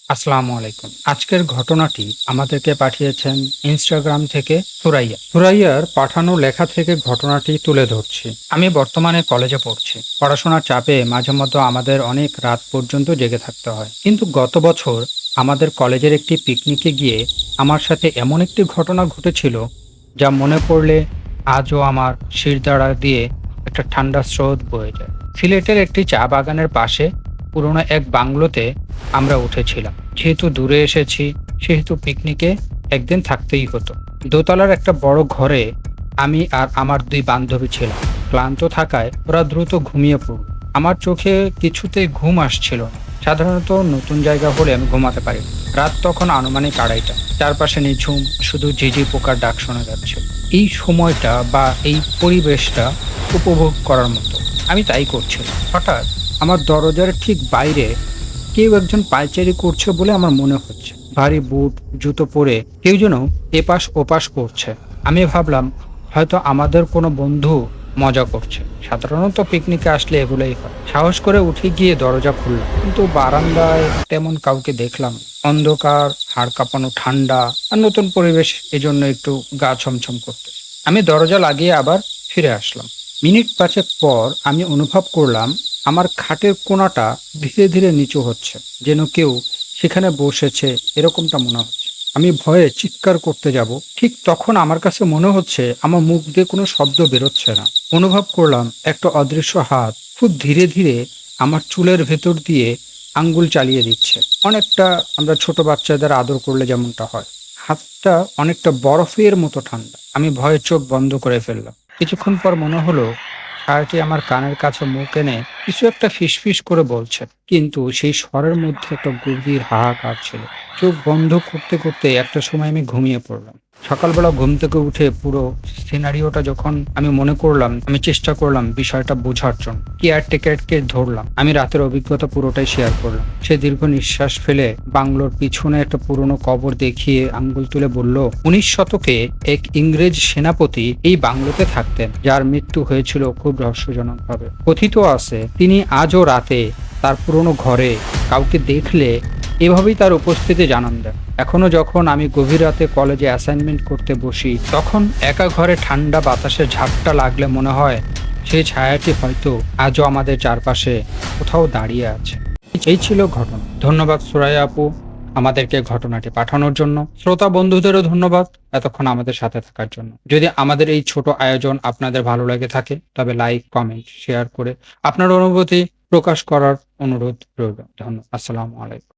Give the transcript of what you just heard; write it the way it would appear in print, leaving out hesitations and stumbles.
আসসালামু আলাইকুম। আজকের ঘটনাটি আমাদেরকে পাঠিয়েছেন ইনস্টাগ্রাম থেকে সুরাইয়া। সুরাইয়ার পাঠানো লেখা থেকে ঘটনাটি তুলে ধরছি। আমি বর্তমানে কলেজে পড়ছি। পড়াশোনার চাপে মাঝে মধ্যে আমাদের অনেক রাত পর্যন্ত জেগে থাকতে হয়। কিন্তু গত বছর আমাদের কলেজের একটি পিকনিকে গিয়ে আমার সাথে এমন একটি ঘটনা ঘটেছিল যা মনে পড়লে আজও আমার শিরদাঁড়া দিয়ে একটা ঠান্ডা স্রোত বয়ে যায়। সিলেটের একটি চা বাগানের পাশে পুরোনো এক বাংলোতে আমরা উঠেছিলাম। যেহেতু দূরে এসেছি সেহেতু পিকনিকে একদিন থাকতেই হতো। দোতলার একটা বড় ঘরে আমি আর আমার দুই বান্ধবী ছিলাম। ক্লান্ত থাকায় ওরা দ্রুত ঘুমিয়ে পড়ল। আমার চোখে কিছুতেই ঘুম আসছিল না। সাধারণত নতুন জায়গা হলে আমি ঘুমাতে পারি না। রাত তখন আনুমানিক 2:30। চারপাশে নিঝুম, শুধু ঝিঝি পোকার ডাক শোনা যাচ্ছে। এই সময়টা বা এই পরিবেশটা উপভোগ করার মতো। আমি তাই করছিলাম। হঠাৎ আমার দরজার ঠিক বাইরে কেউ একজন পায়চারি করছে বলে আমার মনে হচ্ছে। ভারী বুট, জুতো পরে কেউ যেন এপাশ ওপাশ করছে। আমি ভাবলাম হয়তো আমাদের কোনো বন্ধু মজা করছে। সাধারণত পিকনিকে আসলে এগুলোই হয়। সাহস করে উঠে গিয়ে দরজা খুললাম, কিন্তু বারান্দায় তেমন কাউকে দেখলাম না। অন্ধকার, হাড় কাঁপানো ঠান্ডা আর নতুন পরিবেশ, এজন্য একটু গা ছমছম করতে। আমি দরজা লাগিয়ে আবার ফিরে আসলাম। মিনিট পাঁচেক পর আমি অনুভব করলাম আমার খাটের কোণাটা ধীরে ধীরে নিচু হচ্ছে, যেন কেউ সেখানে বসেছে এরকমটা মনে হচ্ছে। আমি ভয়ে চিৎকার করতে যাব, ঠিক তখন আমার কাছে মনে হচ্ছে আমার মুখ দিয়ে কোনো শব্দ বেরোচ্ছে না। অনুভব করলাম একটা অদৃশ্য হাত খুব ধীরে ধীরে আমার চুলের ভেতর দিয়ে আঙ্গুল চালিয়ে দিচ্ছে, অনেকটা আমরা ছোট বাচ্চাদের আদর করলে যেমনটা হয়। হাতটা অনেকটা বরফের মতো ঠান্ডা। আমি ভয়ে চোখ বন্ধ করে ফেললাম। কিছুক্ষণ পর মনে হলো ছায়াটি আমার কানের কাছে মুখ এনে কিছু একটা ফিসফিস করে বলছে, কিন্তু সেই স্বরের মধ্যে একটা গভীর হাহাকার ছিল। চোখ বন্ধ করতে করতে একটা সময় আমি ঘুমিয়ে পড়লাম। সকালবেলা ঘুম থেকে উঠে পুরো সিনারিওটা যখন আমি মনে করলাম, আমি চেষ্টা করলাম বিষয়টা বোঝার জন্য। কেয়ারটেকারকে ধরলাম, আমি রাতের অভিজ্ঞতা পুরোটাই শেয়ার করলাম। সে দীর্ঘ নিঃশ্বাস ফেলে বাংলোর পিছনে একটা পুরনো কবর দেখিয়ে আঙ্গুল তুলে বলল, 19 শতকে এক ইংরেজ সেনাপতি এই বাংলোতে থাকতেন, যার মৃত্যু হয়েছিল খুব রহস্যজনকভাবে। কথিত আছে তিনি আজও রাতে তার পুরনো ঘরে কাউকে দেখলে এভাবেই তার উপস্থিতি জানান দেন। এখনো যখন আমি গভীর রাতে কলেজে অ্যাসাইনমেন্ট করতে বসি, তখন একা ঘরে ঠান্ডা বাতাসের ঝাপটা লাগলে মনে হয় সেই ছায়াটি হয়তো আজও আমাদের চারপাশে কোথাও দাঁড়িয়ে আছে। এই ছিল ঘটনা। ধন্যবাদ সুরাইয়া আপু আমাদেরকে ঘটনাটি পাঠানোর জন্য। শ্রোতা বন্ধুদেরও ধন্যবাদ এতক্ষণ আমাদের সাথে থাকার জন্য। যদি আমাদের এই ছোট আয়োজন আপনাদের ভালো লেগে থাকে তবে লাইক, কমেন্ট, শেয়ার করে আপনার অনুভূতি প্রকাশ করার অনুরোধ রইল। ধন্যবাদ। আসসালামু আলাইকুম।